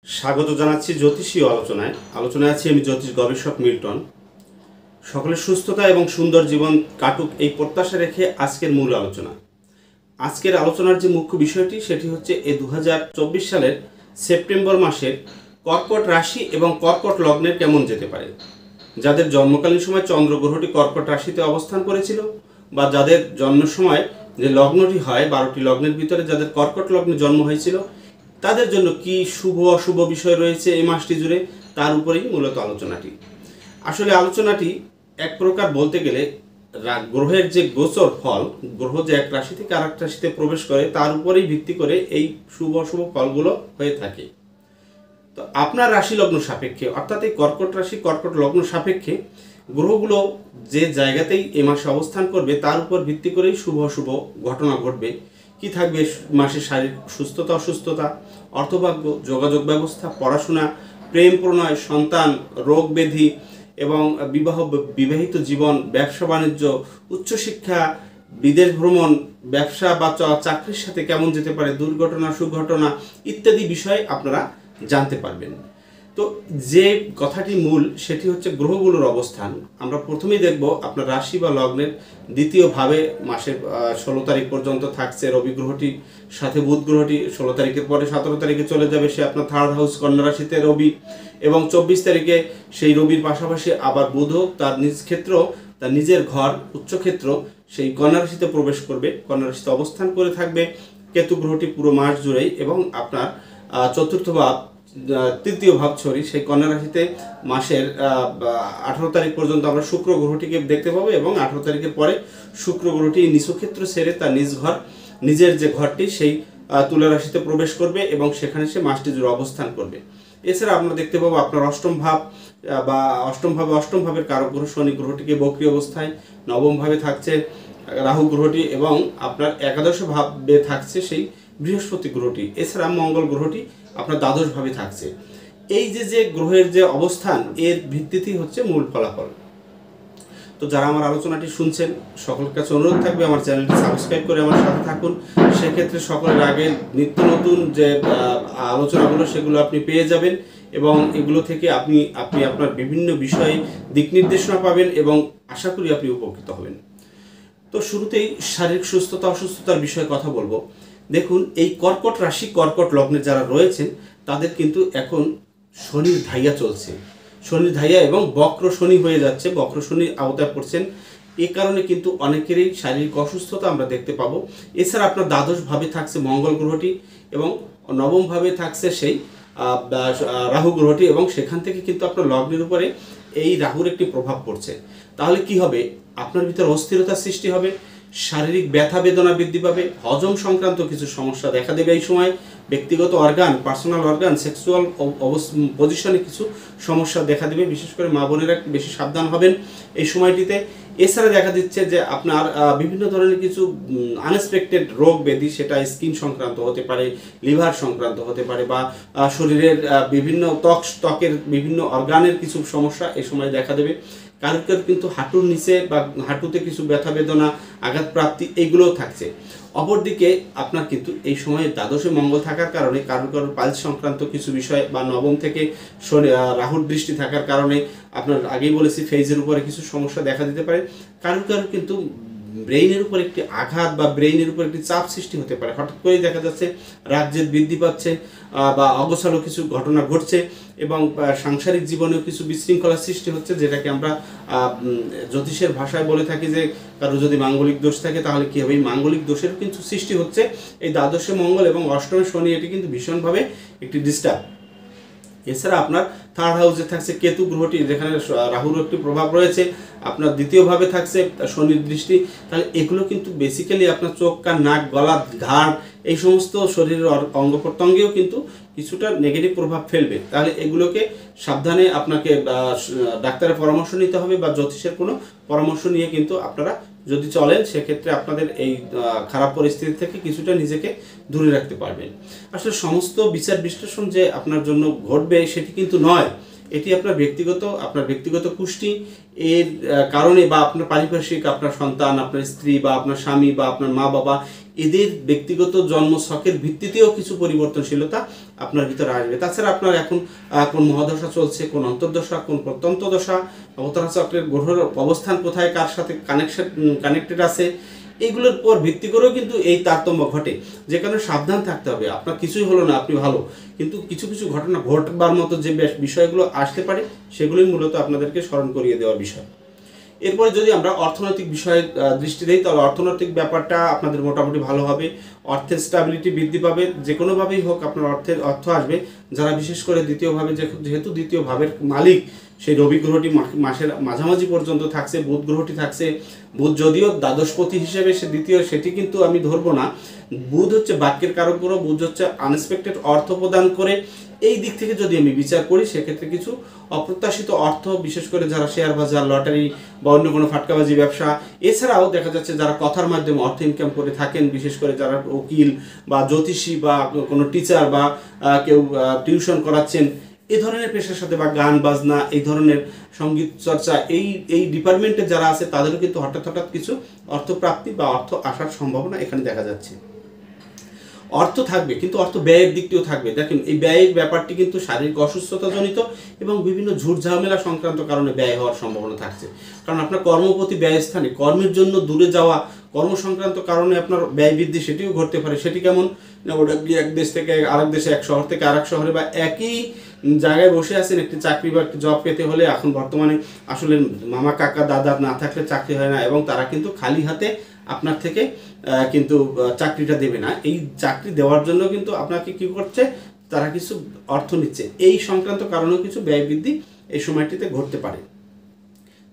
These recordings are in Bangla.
স্বাগত জানাচ্ছি জ্যোতিষীয় আলোচনায় আছি আমি জ্যোতিষ গবেষক মিল্টন। সকলের সুস্থতা এবং সুন্দর জীবন কাটুক এই প্রত্যাশা রেখে আজকের আলোচনার যে মুখ্য বিষয়টি সেটি হচ্ছে এই 2024 সালের সেপ্টেম্বর মাসের কর্কট রাশি এবং কর্কট লগ্নের কেমন যেতে পারে। যাদের জন্মকালীন সময় চন্দ্র গ্রহটি কর্কট রাশিতে অবস্থান করেছিল বা যাদের জন্ম সময় যে লগ্নটি হয় 12টি লগ্নের ভিতরে যাদের কর্কট লগ্নে জন্ম হয়েছিল তাদের জন্য কি শুভ অশুভ বিষয় রয়েছে এই মাসটি জুড়ে, তার উপরেই মূলত আলোচনাটি। আসলে আলোচনাটি এক প্রকার বলতে গেলে গ্রহের যে গোচর ফল, গ্রহ যে এক রাশি থেকে আরেক রাশিতে প্রবেশ করে তার উপরেই ভিত্তি করে এই শুভ অশুভ ফলগুলো হয়ে থাকে। তো আপনার রাশি লগ্ন সাপেক্ষে অর্থাৎ এই কর্কট রাশি কর্কট লগ্ন সাপেক্ষে গ্রহগুলো যে জায়গাতেই এ মাসে অবস্থান করবে তার উপর ভিত্তি করেই শুভ অশুভ ঘটনা ঘটবে। কি থাকবে মাসে? শারীরিক সুস্থতা অসুস্থতা, অর্থভাগ্য, যোগাযোগ ব্যবস্থা, পড়াশোনা, প্রেম প্রণয়, সন্তান, রোগ ব্যাধি এবং বিবাহিত জীবন, ব্যবসা বাণিজ্য, উচ্চশিক্ষা, বিদেশ ভ্রমণ, ব্যবসা বা চাকরির সাথে কেমন যেতে পারে, দুর্ঘটনা সুঘটনা ইত্যাদি বিষয় আপনারা জানতে পারবেন। তো যে কথাটি মূল সেটি হচ্ছে গ্রহগুলোর অবস্থান। আমরা প্রথমেই দেখব আপনার রাশি বা লগ্নের দ্বিতীয় ভাবে মাসের 16 তারিখ পর্যন্ত থাকছে রবি গ্রহটি, সাথে বুধ গ্রহটি 16 তারিখের পরে 17 তারিখে চলে যাবে সে আপনার থার্ড হাউস কন্যা রাশিতে রবি, এবং 24 তারিখে সেই রবির পাশাপাশি আবার বুধও তার নিজ ক্ষেত্র, তার নিজের ঘর উচ্চক্ষেত্র সেই কন্যা রাশিতে প্রবেশ করবে, কন্যা রাশিতে অবস্থান করে থাকবে কেতু গ্রহটি পুরো মাস জুড়েই, এবং আপনার চতুর্থ ভাব তৃতীয় ভাব সেই কন্যা রাশিতে মাসের 18 তারিখ পর্যন্ত আমরা শুক্র গ্রহটিকে দেখতে পাবো, এবং 18 তারিখের পরে শুক্র গ্রহটি নিচক্ষেত্র ছেড়ে তার নিজের যে ঘরটি সেই তুলা রাশিতে প্রবেশ করবে এবং সেখানে সে মাসটি জুড়ে অবস্থান করবে। এছাড়া আমরা দেখতে পাবো আপনার অষ্টম ভাবের কারক গ্রহ শনি গ্রহটিকে বক্রী অবস্থায়, নবম ভাবে থাকছে রাহু গ্রহটি, এবং আপনার একাদশ ভাবে থাকছে সেই বৃহস্পতি গ্রহটি। এছাড়া মঙ্গল গ্রহটি আপনার দ্বাদশ ভাবে থাকছে। এই যে গ্রহের যে অবস্থান এর ভিত্তিতেই হচ্ছে মূল ফলাফল। তো যারা আমার আলোচনাটি শুনছেন সকলের কাছে অনুরোধ থাকবে আমার চ্যানেলটি সাবস্ক্রাইব করে আমার সাথে থাকুন। সেক্ষেত্রে সকলের আগে নিত্য নতুন যে আলোচনাগুলো সেগুলো আপনি পেয়ে যাবেন, এবং এগুলো থেকে আপনি আপনার বিভিন্ন বিষয়ে দিক নির্দেশনা পাবেন এবং আশা করি আপনি উপকৃত হবেন। তো শুরুতেই শারীরিক সুস্থতা অসুস্থতার বিষয়ে কথা বলবো। দেখুন, এই কর্কট রাশি কর্কট লগ্নে যারা রয়েছেন তাদের কিন্তু এখন শনির ধাইয়া চলছে, শনির ধাইয়া এবং বক্র শনি হয়ে যাচ্ছে, বক্র শনির আওতায় পড়ছেন। এ কারণে কিন্তু অনেকেরই শারীরিক অসুস্থতা আমরা দেখতে পাবো। এছাড়া আপনার দ্বাদশ ভাবে থাকছে মঙ্গল গ্রহটি এবং নবম ভাবে থাকছে সেই রাহু গ্রহটি, এবং সেখান থেকে কিন্তু আপনার লগ্নের উপরে এই রাহুর একটি প্রভাব পড়ছে। তাহলে কি হবে? আপনার ভিতরে অস্থিরতার সৃষ্টি হবে, শারীরিক ব্যথা বেদনা বৃদ্ধি পাবে, হজম সংক্রান্ত কিছু সমস্যা দেখা দেবে এই সময়, ব্যক্তিগত অর্গান, পার্সোনাল অর্গান, সেক্সুয়াল পজিশনে কিছু সমস্যা দেখা দেবে। বিশেষ করে মা বোনেরা বেশি সাবধান হবেন এই সময়টিতে। এছাড়া দেখা দিচ্ছে যে আপনার বিভিন্ন ধরনের কিছু আনএক্সপেক্টেড রোগ ব্যাধি, সেটা স্কিন সংক্রান্ত হতে পারে, লিভার সংক্রান্ত হতে পারে, বা শরীরের বিভিন্ন ত্বকের বিভিন্ন অর্গানের কিছু সমস্যা এই সময় দেখা দেবে। কারোর কিন্তু হাঁটুর নিচে বা হাঁটুতে কিছু ব্যথা বেদনা, আঘাতপ্রাপ্তি এইগুলোও থাকছে। অপরদিকে আপনার কিন্তু এই সময়ে দ্বাদশে মঙ্গল থাকার কারণে কারোর পালস সংক্রান্ত কিছু বিষয়, বা নবম থেকে রাহুর দৃষ্টি থাকার কারণে আপনার আগেই বলেছি ফেজের উপরে কিছু সমস্যা দেখা দিতে পারে। কারোর কিন্তু ব্রেইনের উপর একটি আঘাত বা ব্রেইনের উপর একটি চাপ সৃষ্টি হতে পারে। হঠাৎ করেই দেখা যাচ্ছে রাজ্যের বৃদ্ধি পাচ্ছে বা অগোছালো কিছু ঘটনা ঘটছে, এবং সাংসারিক জীবনেও কিছু বিশৃঙ্খলার সৃষ্টি হচ্ছে, যেটাকে আমরা জ্যোতিষের ভাষায় বলে থাকি যে কারো যদি মাঙ্গলিক দোষ থাকে তাহলে কী হবে। এই মাঙ্গলিক দোষের কিন্তু সৃষ্টি হচ্ছে এই দ্বাদশে মঙ্গল এবং অষ্টমে শনি, এটি কিন্তু ভীষণভাবে একটি ডিস্টার্ব। এছাড়া আপনার থার্ড হাউসে থাকছে কেতু গ্রহটি, যেখানে রাহুর একটি প্রভাব রয়েছে, আপনার দ্বিতীয়ভাবে থাকছে শনির দৃষ্টি। তাহলে এগুলো কিন্তু বেসিক্যালি আপনার চোখ কান নাক গলা ঘাড় এই সমস্ত শরীরের অঙ্গ প্রত্যঙ্গেও কিন্তু কিছুটা নেগেটিভ প্রভাব ফেলবে। তাহলে এগুলোকে সাবধানে আপনাকে ডাক্তারের পরামর্শ নিতে হবে, বা জ্যোতিষের কোনো পরামর্শ নিয়ে কিন্তু আপনারা যদি চলেন সেক্ষেত্রে আপনাদের এই খারাপ পরিস্থিতি থেকে কিছুটা নিজেকে দূরে রাখতে পারবেন। আসলে সমস্ত বিচার বিশ্লেষণ যে আপনার জন্য ঘটবে সেটি কিন্তু নয়। এটি আপনার ব্যক্তিগত কুষ্টি এর কারণে বা আপনার পারিপার্শ্বিক, আপনার সন্তান, আপনার স্ত্রী বা আপনার স্বামী বা আপনার মা বাবা এদের ব্যক্তিগত জন্ম ছকের ভিত্তিতেও কিছু পরিবর্তনশীলতা আপনার ভিতরে আসবে। তাছাড়া আপনার এখন কোন মহাদশা চলছে, কোন অন্তর্দশা, কোন প্রত্যন্ত দশা, অবতারা চক্রের গ্রহের অবস্থান কোথায়, কার সাথে কানেক্টেড আছে, এইগুলোর পর ভিত্তি করেও কিন্তু এই তারতম্য ঘটে। যে কারণে সাবধান থাকতে হবে। আপনার কিছুই হলো না, আপনি ভালো, কিন্তু কিছু কিছু ঘটনা ঘটবার মতো যে বিষয়গুলো আসতে পারে সেগুলোই মূলত আপনাদেরকে স্মরণ করিয়ে দেওয়ার বিষয়। এরপরে যদি আমরা অর্থনৈতিক বিষয়ে দৃষ্টি দিই, তাহলে অর্থনৈতিক ব্যাপারটা আপনাদের মোটামুটি ভালো হবে। অর্থের স্ট্যাবিলিটি বৃদ্ধি পাবে, যে কোনোভাবেই হোক আপনার অর্থ আসবে। যারা বিশেষ করে দ্বিতীয়ভাবে, যেহেতু দ্বিতীয় ভাবের মালিক সেই রবি গ্রহটি মাসের মাঝামাঝি পর্যন্ত থাকছে, বুধ গ্রহটি থাকছে। বুধ যদিও দ্বাদশপতি হিসেবে সেটি কিন্তু আমি ধরবো না। বুধ হচ্ছে বাক্যের কারক গ্রহ, বুধ হচ্ছে আনএক্সপেক্টেড অর্থ প্রদান করে। এই দিক থেকে যদি আমি বিচার করি সেক্ষেত্রে কিছু অপ্রত্যাশিত অর্থ, বিশেষ করে যারা শেয়ার বাজার, লটারি বা অন্য কোনো ফাটকাবাজি ব্যবসা, এছাড়াও দেখা যাচ্ছে যারা কথার মাধ্যমে অর্থ ইনকাম করে থাকেন, বিশেষ করে যারা উকিল বা জ্যোতিষী বা কোনো টিচার বা কেউ টিউশন করাচ্ছেন, এই ধরনের পেশার সাথে, বা গান বাজনা, এই ধরনের সঙ্গীত চর্চা, এই ডিপার্টমেন্টে যারা আছে তাদেরও কিন্তু হঠাৎ কিছু অর্থপ্রাপ্তি বা অর্থ আসার সম্ভাবনা এখানে দেখা যাচ্ছে। অর্থ থাকবে, কিন্তু অর্থ ব্যয়ের দিকটিও থাকবে। দেখেন, এই ব্যয়ের ব্যাপারটি কিন্তু শারীরিক অসুস্থতা জনিত এবং বিভিন্ন ঝুট ঝামেলা সংক্রান্ত কারণে ব্যয় হওয়ার সম্ভাবনা থাকছে। কারণ আপনার কর্মপতি ব্যয়স্থানে কর্মের জন্য দূরে যাওয়া, কর্ম সংক্রান্ত কারণে আপনার ব্যয় বৃদ্ধি, সেটিও ঘটতে পারে। সেটি কেমন না, ওটা এক দেশ থেকে আরেক দেশে, এক শহর থেকে আরেক শহরে, বা একই জায়গায় বসে আছেন, একটি চাকরি বা একটি জব পেতে হলে এখন বর্তমানে আসলে মামা কাকা দাদা না থাকলে চাকরি হয় না, এবং তারা কিন্তু খালি হাতে আপনার থেকে কিন্তু চাকরিটা দেবে না। এই চাকরি দেওয়ার জন্য কিন্তু আপনাকে কি করছে, তারা কিছু অর্থ নিচ্ছে। এই সংক্রান্ত কারণেও কিছু ব্যয় বৃদ্ধি এই সময়টিতে ঘটতে পারে।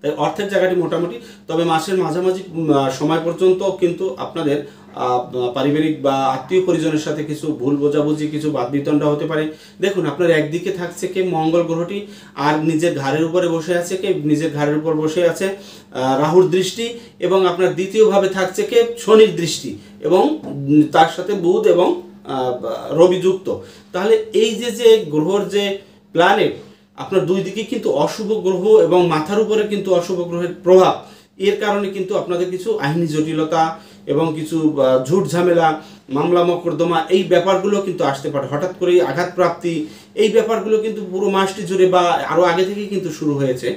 তাই অর্থের জায়গাটি মোটামুটি, তবে মাসের মাঝামাঝি সময় পর্যন্ত কিন্তু আপনাদের পারিবারিক বা আত্মীয় পরিজনের সাথে কিছু ভুল বোঝাবুঝি, কিছু বাদবিতণ্ডা হতে পারে। দেখুন, আপনার একদিকে থাকছে কে মঙ্গল গ্রহটি, আর নিজের ঘাড়ের উপরে বসে আছে কে, নিজের ঘাড়ের উপর বসে আছে রাহুর দৃষ্টি, এবং আপনার দ্বিতীয়ভাবে থাকছে কে শনির দৃষ্টি, এবং তার সাথে বুধ এবং রবি যুক্ত। তাহলে এই যে গ্রহর যে প্ল্যানেট, আপনার দুই দিকে কিন্তু অশুভ গ্রহ এবং মাথার উপরে কিন্তু অশুভ গ্রহের প্রভাব, এর কারণে কিন্তু আপনাদের কিছু আইনি জটিলতা এবং কিছু ঝুট ঝামেলা, মামলা মকদ্দমা, এই ব্যাপারগুলো কিন্তু আসতে পারে। হঠাৎ করেই আঘাতপ্রাপ্তি, এই ব্যাপারগুলো কিন্তু পুরো মাসটি জুড়ে বা আরও আগে থেকেই কিন্তু শুরু হয়েছে।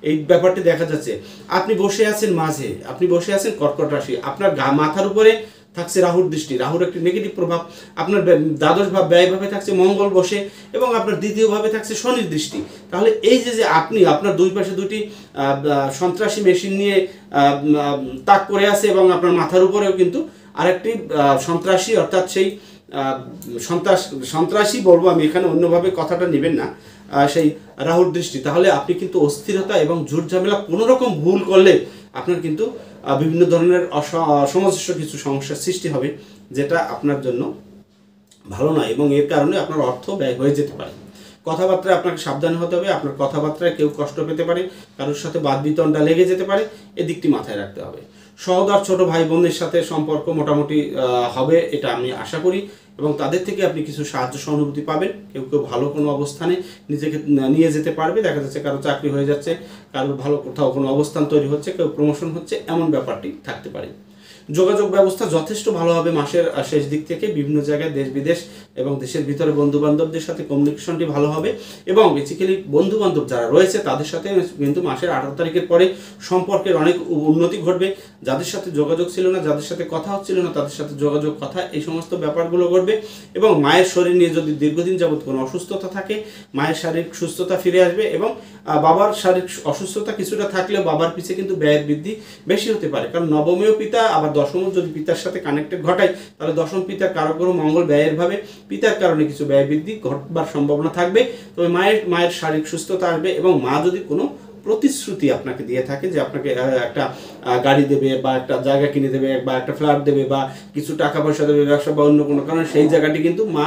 এই ব্যাপারটি দেখা যাচ্ছে। আপনি বসে আছেন মাঝে, আপনি বসে আছেন কর্কট রাশি, আপনার মাথার উপরে থাকছে রাহুর দৃষ্টি, রাহুর একটি নেগেটিভ প্রভাব। আপনার দ্বাদশ ভাব ব্যয়ভাবে থাকছে মঙ্গল বসে, এবং আপনার দ্বিতীয়ভাবে থাকছে শনির দৃষ্টি। তাহলে এই যে আপনি আপনার দুই পাশে দুটি সন্ত্রাসী মেশিন নিয়ে তাক করে আছে, এবং আপনার মাথার উপরেও কিন্তু আরেকটি সন্ত্রাসী, অর্থাৎ সেই সন্ত্রাসী বলবো আমি এখানে, অন্যভাবে কথাটা নেবেন না, সেই রাহুর দৃষ্টি। তাহলে আপনি কিন্তু অস্থিরতা এবং ঝুট ঝামেলা, কোনো রকম ভুল করলে আপনার কিন্তু বিভিন্ন ধরনের অসামঞ্জস্য কিছু সমস্যার সৃষ্টি হবে, যেটা আপনার জন্য ভালো নয়, এবং এর কারণে আপনার অর্থ ব্যয় হয়ে যেতে পারে। কথাবার্তায় আপনাকে সাবধান হতে হবে। আপনার কথাবার্তায় কেউ কষ্ট পেতে পারে, কারোর সাথে বাদবিতণ্ডা লেগে যেতে পারে, এদিকটি মাথায় রাখতে হবে। সহোদর ছোট ভাই বোনের সাথে সম্পর্ক মোটামুটি হবে, এটা আমি আশা করি, এবং তাদের থেকে আপনি কিছু সাহায্য সহানুভূতি পাবেন। কেউ ভালো কোনো অবস্থানে নিজেকে নিয়ে যেতে পারবে। দেখা যাচ্ছে কারো চাকরি হয়ে যাচ্ছে, কারো ভালো কোথাও কোনো অবস্থান তৈরি হচ্ছে, কেউ প্রমোশন হচ্ছে, এমন ব্যাপারটি থাকতে পারে। যোগাযোগ ব্যবস্থা যথেষ্ট ভালো হবে মাসের শেষ দিক থেকে। বিভিন্ন জায়গায় দেশ বিদেশ এবং দেশের ভিতরে বন্ধু বান্ধবদের সাথে কমিউনিকেশনটি ভালো হবে, এবং বেসিক্যালি বন্ধু বান্ধব যারা রয়েছে তাদের সাথে কিন্তু মাসের 18 তারিখের পরে সম্পর্কের অনেক উন্নতি ঘটবে। যাদের সাথে যোগাযোগ ছিল না, যাদের সাথে কথা হচ্ছিল না, তাদের সাথে যোগাযোগ, কথা, এই সমস্ত ব্যাপারগুলো ঘটবে। এবং মায়ের শরীর নিয়ে যদি দীর্ঘদিন যাবৎ কোনো অসুস্থতা থাকে, মায়ের শারীরিক সুস্থতা ফিরে আসবে, এবং বাবার শারীরিক অসুস্থতা কিছুটা থাকলেও বাবার পিছিয়ে কিন্তু ব্যয়ের বৃদ্ধি বেশি হতে পারে। কারণ নবমেও পিতা, আবার দশমও যদি পিতার সাথে কানেক্টেড ঘটায়, তাহলে দশম পিতার কারক গ্রহ মঙ্গল ব্যয়ের ভাবে, পিতার কারণে কিছু ব্যয় বৃদ্ধি ঘটবার সম্ভাবনা থাকবে। তবে মায়ের শারীরিক সুস্থতা আসবে, এবং মা যদি কোনো প্রতিশ্রুতি আপনাকে দিয়ে থাকে যে আপনাকে একটা গাড়ি দেবে, বা একটা জায়গা কিনে দেবে, বা একটা ফ্ল্যাট দেবে, বা কিছু টাকা পয়সা দেবে ব্যবসা বা অন্য কোনো কারণে, সেই জায়গাটি কিন্তু মা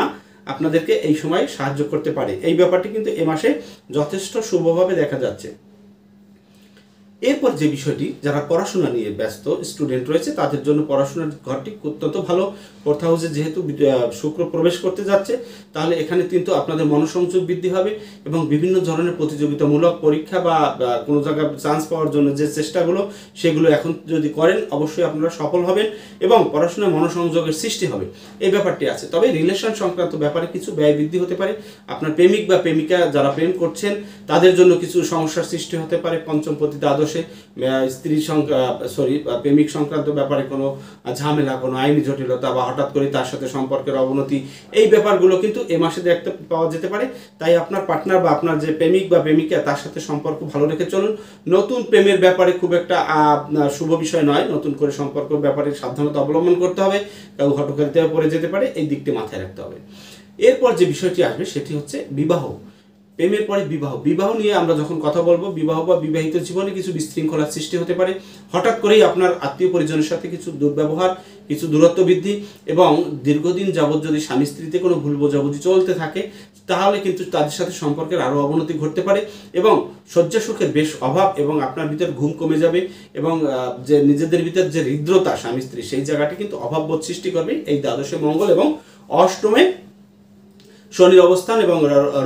আপনাদেরকে এই সময় সাহায্য করতে পারে। এই ব্যাপারটি কিন্তু এ মাসে যথেষ্ট শুভভাবে দেখা যাচ্ছে। এরপর যে বিষয়টি, যারা পড়াশোনা নিয়ে ব্যস্ত স্টুডেন্ট রয়েছে তাদের জন্য পড়াশোনার ঘরটি অত্যন্ত ভালো। ফোর্থ হাউসে যেহেতু শুক্র প্রবেশ করতে যাচ্ছে, তাহলে এখানে কিন্তু আপনাদের মনোসংযোগ বৃদ্ধি হবে এবং বিভিন্ন ধরনের প্রতিযোগিতামূলক পরীক্ষা বা কোনো জায়গায় চান্স পাওয়ার জন্য যে চেষ্টাগুলো, সেগুলো এখন যদি করেন অবশ্যই আপনারা সফল হবেন এবং পড়াশোনায় মনোসংযোগের সৃষ্টি হবে, এই ব্যাপারটি আছে। তবে রিলেশন সংক্রান্ত ব্যাপারে কিছু ব্যয় বৃদ্ধি হতে পারে। আপনার প্রেমিক বা প্রেমিকা যারা প্রেম করছেন তাদের জন্য কিছু সমস্যার সৃষ্টি হতে পারে। পঞ্চমপতি দ্বাদশে স্ত্রী প্রেমিক সংক্রান্ত ব্যাপারে কোনো ঝামেলা, কোনো আইনি জটিলতা বা হঠাৎ করে তার সাথে সম্পর্কের অবনতি, এই ব্যাপারগুলো কিন্তু এ মাসে দেখতে পাওয়া যেতে পারে। তাই আপনার পার্টনার বা আপনার যে প্রেমিক বা প্রেমিকা তার সাথে সম্পর্ক ভালো রেখে চলুন। নতুন প্রেমের ব্যাপারে খুব একটা শুভ বিষয় নয়, নতুন করে সম্পর্কের ব্যাপারে সাবধানতা অবলম্বন করতে হবে, কেউ হটকারিতায় পড়ে যেতে পারে, এই দিকটি মাথায় রাখতে হবে। এরপর যে বিষয়টি আসবে সেটি হচ্ছে বিবাহ। প্রেমের পরে বিবাহ নিয়ে আমরা যখন কথা বলবো, বিবাহ বা বিবাহিত জীবনে কিছু বিশৃঙ্খলার সৃষ্টি হতে পারে। হঠাৎ করেই আপনার আত্মীয় পরিজনের সাথে কিছু দুর্ব্যবহার, কিছু দূরত্ব বৃদ্ধি এবং দীর্ঘদিন যাবৎ যদি স্বামী স্ত্রীতে কোনো ভুল বোঝাবুঝি চলতে থাকে তাহলে কিন্তু তাদের সাথে সম্পর্কের আরও অবনতি ঘটতে পারে এবং শয্যা সুখের বেশ অভাব এবং আপনার ভিতর ঘুম কমে যাবে এবং যে নিজেদের ভিতর যে হৃদ্রতা স্বামী স্ত্রী, সেই জায়গাটি কিন্তু অভাববোধ সৃষ্টি করবে। এই দ্বাদশে মঙ্গল এবং অষ্টমে শনির অবস্থান এবং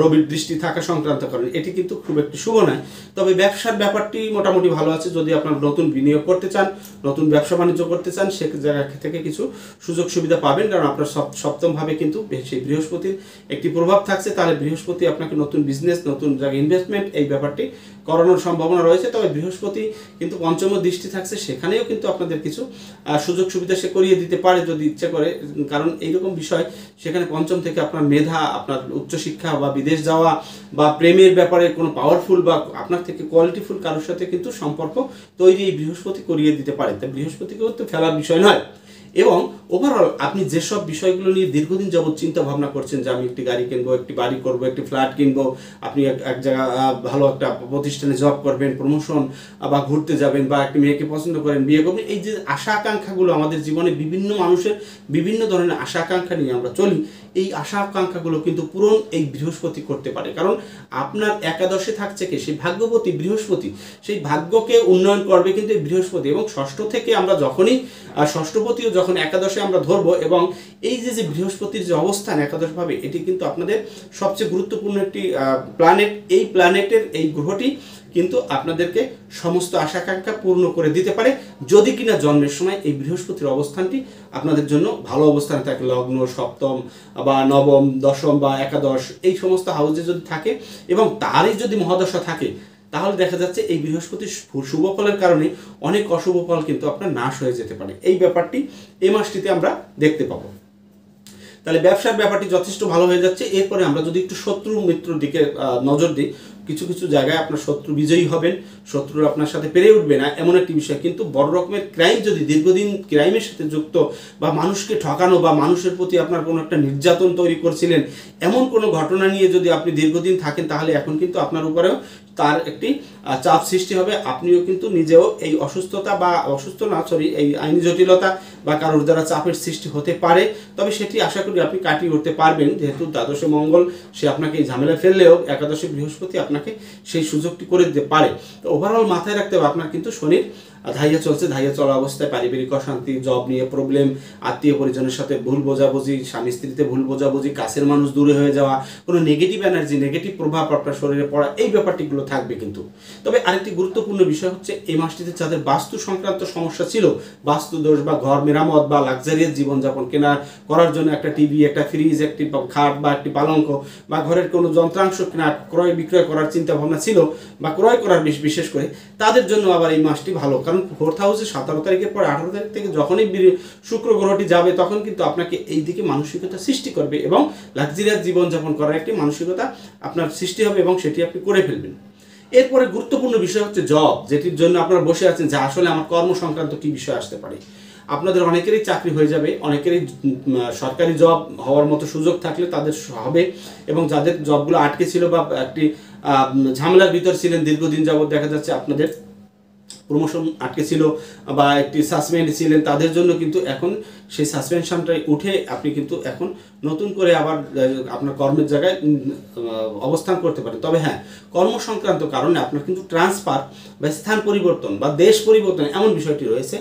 রবির দৃষ্টি থাকা সংক্রান্ত কারণে এটি কিন্তু খুব একটি শুভ নয়। তবে ব্যবসার ব্যাপারটি মোটামুটি ভালো আছে। যদি আপনার নতুন বিনিয়োগ করতে চান, নতুন ব্যবসা বাণিজ্য করতে চান, সে জায়গা থেকে কিছু সুযোগ সুবিধা পাবেন, কারণ আপনার সপ্তমভাবে কিন্তু সেই বৃহস্পতির একটি প্রভাব থাকছে। তাহলে বৃহস্পতি আপনাকে নতুন বিজনেস, নতুন জায়গায় ইনভেস্টমেন্ট, এই ব্যাপারটি করানোর সম্ভাবনা রয়েছে। তবে বৃহস্পতি কিন্তু পঞ্চম দৃষ্টি থাকছে, সেখানেও কিন্তু আপনাদের কিছু সুযোগ সুবিধা সে করিয়ে দিতে পারে যদি ইচ্ছে করে, কারণ এইরকম বিষয় সেখানে পঞ্চম থেকে আপনার মেধা, আপনার উচ্চশিক্ষা বা বিদেশ যাওয়া বা প্রেমের ব্যাপারে কোনো পাওয়ারফুল বা আপনার থেকে কোয়ালিটিফুল কারোর সাথে কিন্তু সম্পর্ক তৈরি এই বৃহস্পতি করিয়ে দিতে পারে। তাই বৃহস্পতিকেও তো ফেলার বিষয় নয়। এবং ওভারঅল আপনি যেসব বিষয়গুলো নিয়ে দীর্ঘদিন যাবৎ চিন্তা ভাবনা করছেন যে আমি একটি গাড়ি কিনবো, একটি বাড়ি করবো, একটি ফ্ল্যাট কিনবো, আপনি এক জায়গা ভালো একটা প্রতিষ্ঠানে জব করবেন, প্রমোশন বা ঘুরতে যাবেন বা একটি মেয়েকে পছন্দ করেন, বিয়ে করবেন, এই যে আশা আকাঙ্ক্ষাগুলো আমাদের জীবনে বিভিন্ন মানুষের বিভিন্ন ধরনের আশা আকাঙ্ক্ষা নিয়ে আমরা চলি, এই আশা আকাঙ্ক্ষাগুলো কিন্তু পূরণ এই বৃহস্পতি করতে পারে। কারণ আপনার একাদশে থাকছে কে? সেই ভাগ্যবতী বৃহস্পতি, সেই ভাগ্যকে উন্নয়ন করবে কিন্তু এই বৃহস্পতি। এবং ষষ্ঠ থেকে আমরা যখনই ষষ্ঠপতিও যখন একাদশে আমরা ধরবো এবং এই যে বৃহস্পতির যে অবস্থান একাদশভাবে, এটি কিন্তু আপনাদের সবচেয়ে গুরুত্বপূর্ণ একটি প্ল্যানেট। এই প্ল্যানেটের এই গ্রহটি কিন্তু আপনাদেরকে সমস্ত আশা আকাঙ্ক্ষা পূর্ণ করে দিতে পারে যদি কিনা জন্মের সময় এই বৃহস্পতির অবস্থানটি আপনাদের জন্য ভালো অবস্থানে থাকে। লগ্ন, সপ্তম বা নবম, দশম বা একাদশ, এই সমস্ত হাউসে যদি থাকে এবং তারই যদি মহাদশা থাকে, তাহলে দেখা যাচ্ছে এই বৃহস্পতির শুভ ফলের কারণে অনেক অশুভ ফল কিন্তু আপনার নাশ হয়ে যেতে পারে। এই ব্যাপারটি এই মাসটিতে আমরা দেখতে পাবো। তাহলে ব্যবসার ব্যাপারটি যথেষ্ট ভালো হয়ে যাচ্ছে। এরপরে আমরা যদি একটু শত্রু মিত্রর দিকে নজর দিই, কিছু কিছু জায়গায় আপনার শত্রু বিজয়ী হবেন, শত্রুরা আপনার সাথে পেরে উঠবে না এমন একটি বিষয়। কিন্তু বড় রকমের ক্রাইম যদি দীর্ঘদিন ক্রাইমের সাথে যুক্ত বা মানুষকে ঠকানো বা মানুষের প্রতি আপনার কোনো একটা নির্যাতন তৈরি করছিলেন, এমন কোনো ঘটনা নিয়ে যদি আপনি দীর্ঘদিন থাকেন, তাহলে এখন কিন্তু আপনার উপরেও তার একটি চাপ সৃষ্টি হবে। আপনিও কিন্তু নিজেও এই অসুস্থতা বা এই আইনি জটিলতা বা কারোর দ্বারা চাপের সৃষ্টি হতে পারে। তবে সেটি আশা করি আপনি কাটিয়ে উঠতে পারবেন, যেহেতু দ্বাদশে মঙ্গল সে আপনাকে এই ঝামেলা ফেললেও একাদশে বৃহস্পতি আপনাকে সেই সুযোগটি করে দিতে পারে। তো ওভারঅল মাথায় রাখতে হবে আপনার কিন্তু শনির ধাইয়া চলছে। ধাইয়া চলা অবস্থায় পারিবারিক অশান্তি, জব নিয়ে প্রবলেম, আত্মীয় পরিজনের সাথে ভুল বোঝাবুঝি, স্বামী স্ত্রীতে ভুল বোঝাবুঝি, কাছের মানুষ দূরে হয়ে যাওয়া, কোনো নেগেটিভ এনার্জি, নেগেটিভ প্রভাব আপনার শরীরে পড়া, এই ব্যাপারটিগুলো থাকবে কিন্তু। তবে আরেকটি গুরুত্বপূর্ণ বিষয় হচ্ছে এই মাসটিতে যাদের বাস্তু সংক্রান্ত সমস্যা ছিল, বাস্তু দোষ বা ঘর মেরামত বা লাক্সারিয়াস জীবনযাপন কেনা করার জন্য একটা টিভি, একটা ফ্রিজ, একটি খাট বা একটি পালঙ্ক বা ঘরের কোনো যন্ত্রাংশ কেনা ক্রয় বিক্রয় করার চিন্তা ভাবনা ছিল বা ক্রয় করার বিশেষ করে, তাদের জন্য আবার এই মাসটি ভালো। কারণ ফোর্থ হাউসে 17 তারিখের পর 18 তারিখ থেকে যখনই শুক্র গ্রহটি যাবে তখন কিন্তু আপনাকে এই দিকে মানসিকতা সৃষ্টি করবে এবং লাক্সারিয়াস জীবনযাপন করার একটি মানসিকতা আপনার সৃষ্টি হবে এবং সেটি আপনি করে ফেলবেন। এরপরে গুরুত্বপূর্ণ বিষয় হচ্ছে জব, যেটির জন্য আপনারা বসে আছেন যে আসলে আমার কর্ম সংক্রান্ত কি বিষয় আসতে পারে। আপনাদের অনেকেরই চাকরি হয়ে যাবে, অনেকেরই সরকারি জব হওয়ার মতো সুযোগ থাকলে তাদের হবে, এবং যাদের জবগুলো আটকে ছিল বা একটি ঝামেলার ভিতর ছিলেন দীর্ঘদিন যাবত, দেখা যাচ্ছে আপনাদের প্রমোশন আটকে ছিল বা একটি সাসপেন্ড ছিলেন, তাদের জন্য কিন্তু এখন সেই সাসপেনশনটাই উঠে আপনি কিন্তু এখন নতুন করে আবার আপনার কর্মের জায়গায় অবস্থান করতে পারেন। তবে হ্যাঁ, কর্ম সংক্রান্ত কারণে আপনার কিন্তু ট্রান্সফার বা স্থান পরিবর্তন বা দেশ পরিবর্তন এমন বিষয়টি রয়েছে।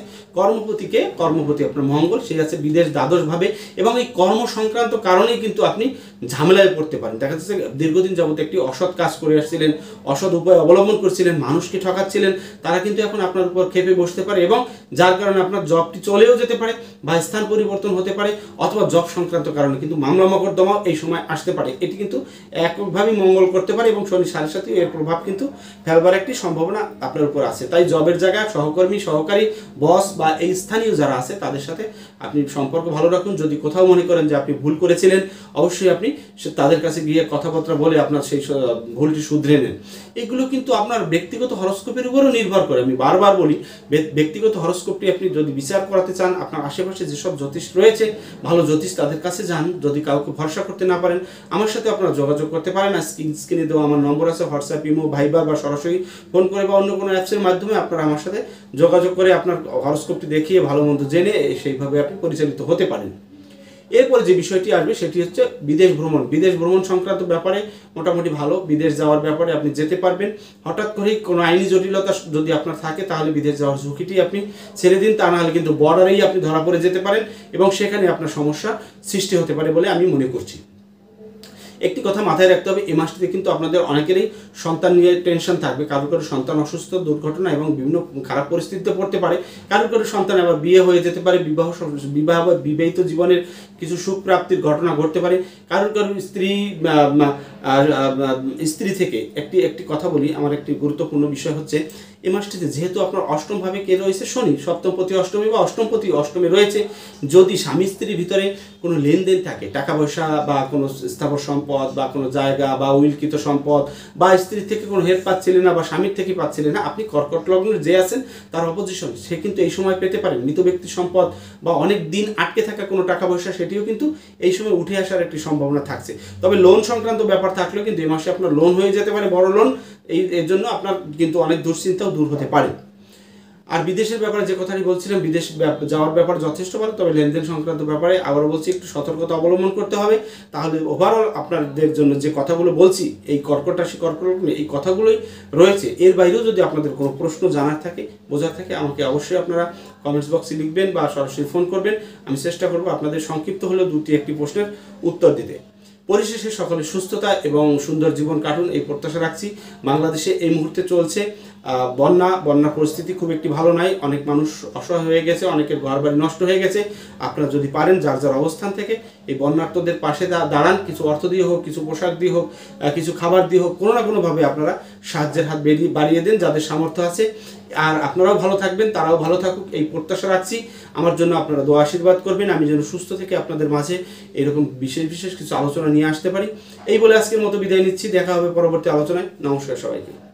কর্মপতি আপনার মঙ্গল, সে আছে বিদেশ দ্বাদশভাবে, এবং এই কর্ম সংক্রান্ত কারণেই কিন্তু আপনি ঝামেলায় পড়তে পারেন। দেখা যাচ্ছে দীর্ঘদিন যাবত একটি অসৎ কাজ করে আসছিলেন, অসৎ উপায় অবলম্বন করছিলেন, মানুষকে ঠকাচ্ছিলেন, তারা কিন্তু এখন আপনার উপর ক্ষেপে বসতে পারে এবং যার কারণে আপনার জবটি চলেও যেতে পারে বা স্থান পরিবর্তন হতে পারে, অথবা জব সংক্রান্ত কারণে কিন্তু মামলা মকদ্দমাও এই সময় আসতে পারে। এটি কিন্তু এককভাবেই মঙ্গল করতে পারে এবং শনি সাড়ে সাথে এর প্রভাব কিন্তু ফেলবার একটি সম্ভাবনা আপনার উপর আছে। তাই জবের জায়গায় সহকারী বস বা এই স্থানীয় যারা আছে তাদের সাথে আপনি সম্পর্ক ভালো রাখুন। যদি কোথাও মনে করেন যে আপনি ভুল করেছিলেন, অবশ্যই আপনি তাদের কাছে গিয়ে কথাবার্তা বলে আপনার সেই ভুলটি শুধরে নেন। এগুলো কিন্তু আপনার ব্যক্তিগত হরস্কোপের উপরও নির্ভর করে। আমি বারবার বলি, ব্যক্তিগত হরস্কোপটি আপনি যদি বিচার করাতে চান, আপনার আশেপাশে যেসব জ্যোতিষ রয়েছে, ভালো জ্যোতিষ, তাদের কাছে যান। যদি কাউকে ভরসা করতে না পারেন, আমার সাথে আপনারা যোগাযোগ করতে পারেন। আর স্ক্রিনে দেওয়া আমার নম্বর আছে, হোয়াটসঅ্যাপ, ইমো, ভাইবার বা সরাসরি ফোন করে বা অন্য কোনো অ্যাপসের মাধ্যমে আপনারা আমার সাথে যোগাযোগ করে আপনার হরস্কোপটি দেখিয়ে ভালো মন্দ জেনে সেইভাবে আপনি পরিচালিত হতে পারেন। এরপরে যে বিষয়টি আসবে সেটি হচ্ছে বিদেশ ভ্রমণ সংক্রান্ত ব্যাপারে মোটামুটি ভালো। বিদেশ যাওয়ার ব্যাপারে আপনি যেতে পারবেন। হঠাৎ করেই কোনো আইনি জটিলতা যদি আপনার থাকে, তাহলে বিদেশ যাওয়ার ঝুঁকিটি আপনি ছেড়ে দিন। তা নাহলে কিন্তু বর্ডারেই আপনি ধরা পড়ে যেতে পারেন এবং সেখানে আপনার সমস্যা সৃষ্টি হতে পারে বলে আমি মনে করছি। একটি কথা মাথায় রাখতে হবে, এই মাসটিতে কিন্তু আপনাদের অনেকেরই সন্তান নিয়ে টেনশন থাকবে। কারোর সন্তান অসুস্থ, দুর্ঘটনা এবং বিভিন্ন খারাপ পরিস্থিতিতে পড়তে পারে। কারোর সন্তান আবার বিয়ে হয়ে যেতে পারে, বিবাহিত জীবনের কিছু সুখ প্রাপ্তির ঘটনা ঘটতে পারে। কারোর স্ত্রী থেকে একটি কথা বলি, আমার একটি গুরুত্বপূর্ণ বিষয় হচ্ছে এই মাসটিতে যেহেতু আপনার অষ্টমভাবে কে রয়েছে শনি, সপ্তমপতি অষ্টমী বা অষ্টমপতি অষ্টমে রয়েছে। যদি স্বামী স্ত্রীর ভিতরে কোনো লেনদেন থাকে, টাকা পয়সা বা কোনো স্থাবর সম্পদ বা কোনো জায়গা বা উইলকৃত সম্পদ, বা স্ত্রীর থেকে কোনো হেল্প পাচ্ছিলেন না বা স্বামীর থেকে পাচ্ছিলেন না, আপনি কর্কট লগ্নের যে আছেন তার অপোজিশন, সে কিন্তু এই সময় পেতে পারেন। মৃত ব্যক্তির সম্পদ বা অনেক দিন আটকে থাকা কোনো টাকা পয়সা, সেটিও কিন্তু এই সময় উঠে আসার একটি সম্ভাবনা থাকছে। তবে লোন সংক্রান্ত ব্যাপার থাকলেও কিন্তু এই মাসে আপনার লোন হয়ে যেতে পারে, বড় লোন। এর জন্য আপনার কিন্তু অনেক দুশ্চিন্তাও দূর হতে পারে। আর বিদেশের ব্যাপারে যে কথাটি বলছিলাম, বিদেশ যাওয়ার ব্যাপার যথেষ্ট ভালো। তবে লেনদেন সংক্রান্ত ব্যাপারে আবারও বলছি, একটু সতর্কতা অবলম্বন করতে হবে। তাহলে ওভারঅল আপনাদের জন্য যে কথাগুলো বলছি, এই কর্কট রাশি কর্কট লগ্নে এই কথাগুলোই রয়েছে। এর বাইরেও যদি আপনাদের কোনো প্রশ্ন জানার থাকে, বোঝার থাকে, আমাকে অবশ্যই আপনারা কমেন্টস বক্সে লিখবেন বা সরাসরি ফোন করবেন। আমি চেষ্টা করব আপনাদের সংক্ষিপ্ত হলেও একটি প্রশ্নের উত্তর দিতে। পরিশেষে সকলে সুস্থতা এবং সুন্দর জীবন কাটুন এই প্রত্যাশা রাখছি। বাংলাদেশে এই মুহূর্তে চলছে বন্যা পরিস্থিতি খুব একটি ভালো নাই। অনেক মানুষ অসহায় হয়ে গেছে, অনেকের ঘরবাড়ি নষ্ট হয়ে গেছে। আপনারা যদি পারেন যার অবস্থান থেকে এই বন্যার্তদের পাশে দাঁড়ান। কিছু অর্থ দিয়ে হোক, কিছু পোশাক দিয়ে হোক, কিছু খাবার দিয়ে হোক, কোনো না কোনোভাবে আপনারা সাহায্যের হাত বাড়িয়ে দেন যাদের সামর্থ্য আছে। আর আপনারাও ভালো থাকবেন, তারাও ভালো থাকুক এই প্রত্যাশা রাখছি। আমার জন্য আপনারা দোয়া আশীর্বাদ করবেন, আমি যেন সুস্থ থেকে আপনাদের মাঝে এরকম বিশেষ কিছু আলোচনা নিয়ে আসতে পারি। এই বলে আজকের মতো বিদায় নিচ্ছি। দেখা হবে পরবর্তী আলোচনায়। নমস্কার সবাইকে।